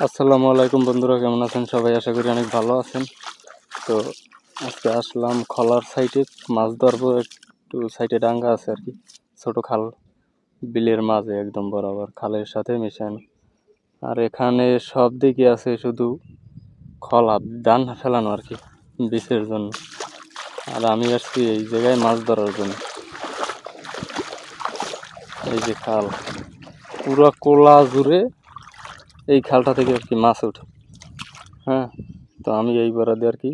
আসসালামু আলাইকুম বন্ধুরা, কেমন আছেন সবাই? আশা করি অনেক ভালো আছেন। তো আজকে আসলাম খলার সাইডে মাছ ধরবো। একটু সাইডে ডাঙ্গা আছে আর কি, ছোট খাল, বিলের মাঝে একদম বরাবর খালের সাথে মেশানো। আর এখানে সব দিকে আছে শুধু খলা, ধান ফেলানো আর কি বীজের জন্য। আর আমি আসছি এই জায়গায় মাছ ধরার জন্য। এই যে খাল, পুরো কোলা জুড়ে এই খালটা থেকে আর কি মাছ ওঠে। হ্যাঁ, তো আমি এই বরাদে আর কি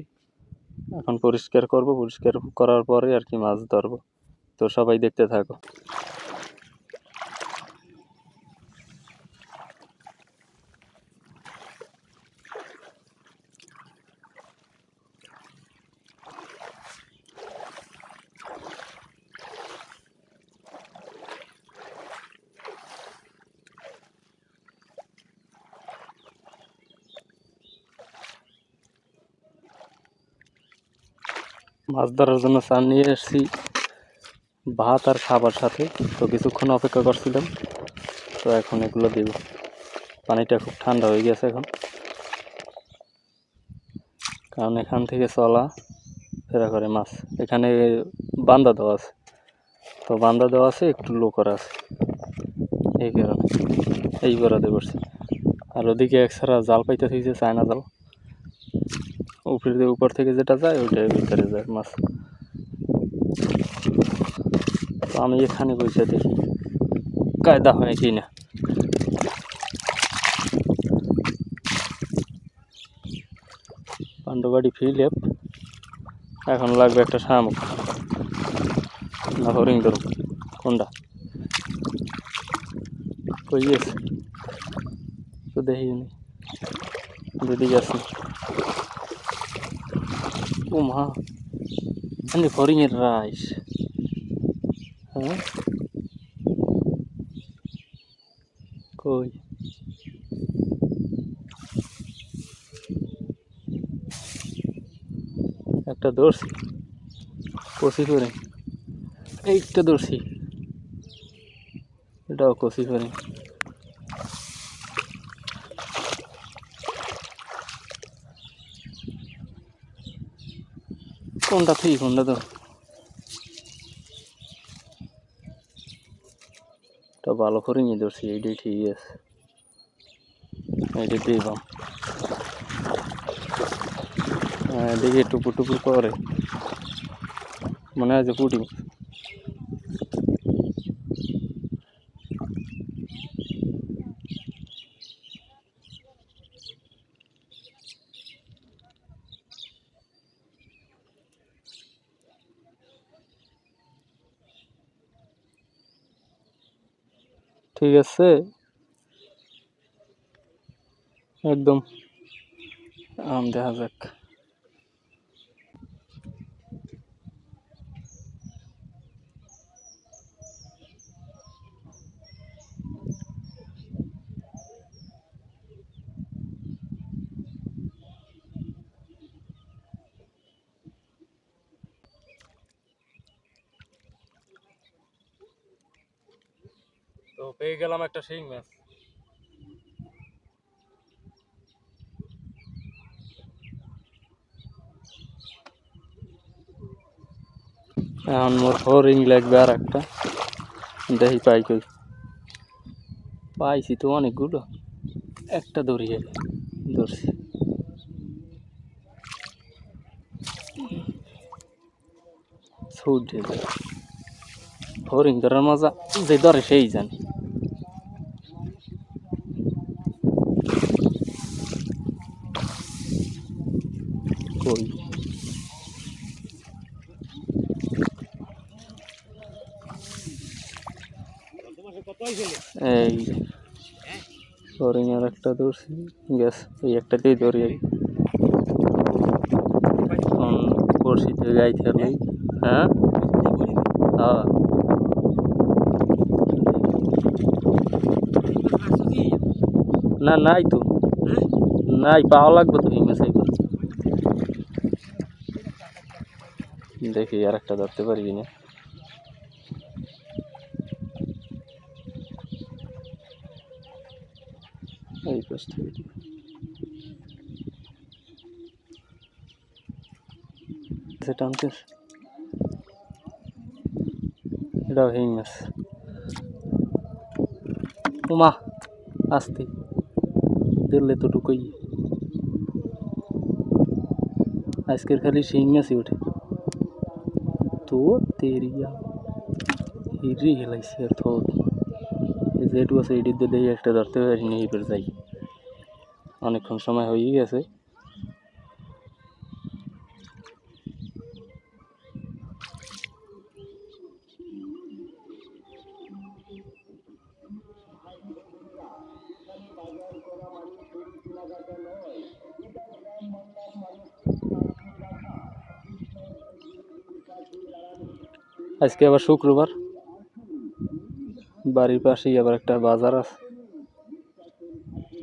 এখন পরিষ্কার করব, পরিষ্কার করার পরে আর কি মাছ ধরবো। তো সবাই দেখতে থাকো। মাছ ধরার জন্য চার নিয়ে এসেছি, ভাত আর খাবার সাথে। তো কিছুক্ষণ অপেক্ষা করছিলাম, তো এখন এগুলো দিব। পানিটা খুব ঠান্ডা হয়ে গেছে এখন, কারণ এখান থেকে চলা ফেরা করে মাছ। এখানে বান্দা দেওয়া আছে, তো বান্দা দেওয়া আছে, একটু লো করা আছে, এই কারণে এই বরাদে করছি। আর ওদিকে একসারা জাল পাইতে থাকছে, চায়না জাল, উপর থেকে যেটা যায় ওইটার ভিতরে যায় মাছ। তো আমি এখানে বসে দেখি কায়দা হয় কি না। পাণ্ডবাড়ি ফিল অ্যাপ, এখন লাগবে একটা শামুক না হরিং ধরুন, কোনটা কই গেছে তো দেখিনি, যদি গেছে। ও মা, এখানে হরিণের রাইস। হ্যাঁ, কই একটা ধরছি, কষি করে এইটা ধরছি, এটাও কষি করে। কোনটা ঠিক, কোনটা তো এটা ভালো করে নিয়ে ধরছি, এইটাই ঠিক আছে, এইটা দিবাম। হ্যাঁ, দেখি টুপুর টুপুর করে, মনে হয় যে পুটি। ঠিক আছে, একদম দেখা যাক। তো পেয়ে গেলাম একটা শিং মাছ। এখন মোর হরিং লাগবে আর একটা, দেখি পাই কই। পাইছি তো অনেকগুলো, একটা ধরিয়ে ধরছি। ছুটে যায় হরিং ধরার মজা, যে ধরে সেই জানে। কই এই হরিং আর একটা ধরছি, গ্যাস এই একটাতেই ধরি। এখন বড়শিতে গাই খেলাই। হ্যাঁ, হ্যাঁ, না নাই তো, নাই, পাওয়া লাগবে তো এই মাছ। দেখি আর একটা ধরতে পারি কিনা। এই পাশ থেকে সেটা আনতে এটাও হিং মাছ। উমা আসতে দিলে তো ঢুকই আজকের খালি শিং মাছই ওঠে তো তেরিয়া হিরি হেলাইছে আর থো যেটু আছে এটির দিয়ে একটা ধরতে পারি নি এবার যাই অনেকক্ষণ সময় হয়ে গেছে। আজকে আবার শুক্রবার, বাড়ির পাশেই আবার একটা বাজার আছে,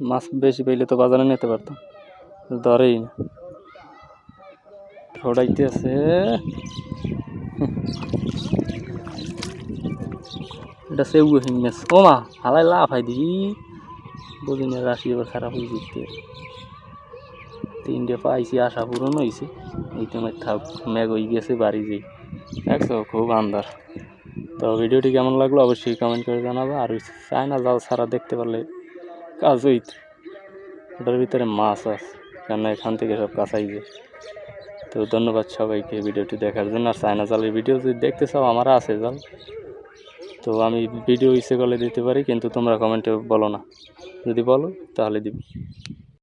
মাছ বেশি পাইলে তো বাজারে নিতে পারতাম, ধরেই না ছড়াইতে আছে। এটা সেউ হিং মাছ। ও মা হালাই লাফাই দি বদিনের রাশি এবার খারাপ হয়ে যেতে তিনটে পাইছি, আশা পূরণ হয়েছে। এই তো থাক ম্যাগ হয়ে গেছে বাড়ি যেই দেখছো খুব আন্দার। তো ভিডিওটি কেমন লাগলো অবশ্যই কমেন্ট করে জানাবো। আর চায়না জাল ছাড়া দেখতে পারলে কাজ হইত, ওটার ভিতরে মাছ আছে কেননা এখান থেকে সব কাঁচাই যায়। তো ধন্যবাদ সবাইকে ভিডিওটি দেখার জন্য। আর চায়না জালের ভিডিও যদি দেখতে চাও আমার আছে জাল, তো আমি ভিডিও ইচ্ছে করলে দিতে পারি, কিন্তু তোমরা কমেন্টে বলো না, যদি বলো তাহলে দিব।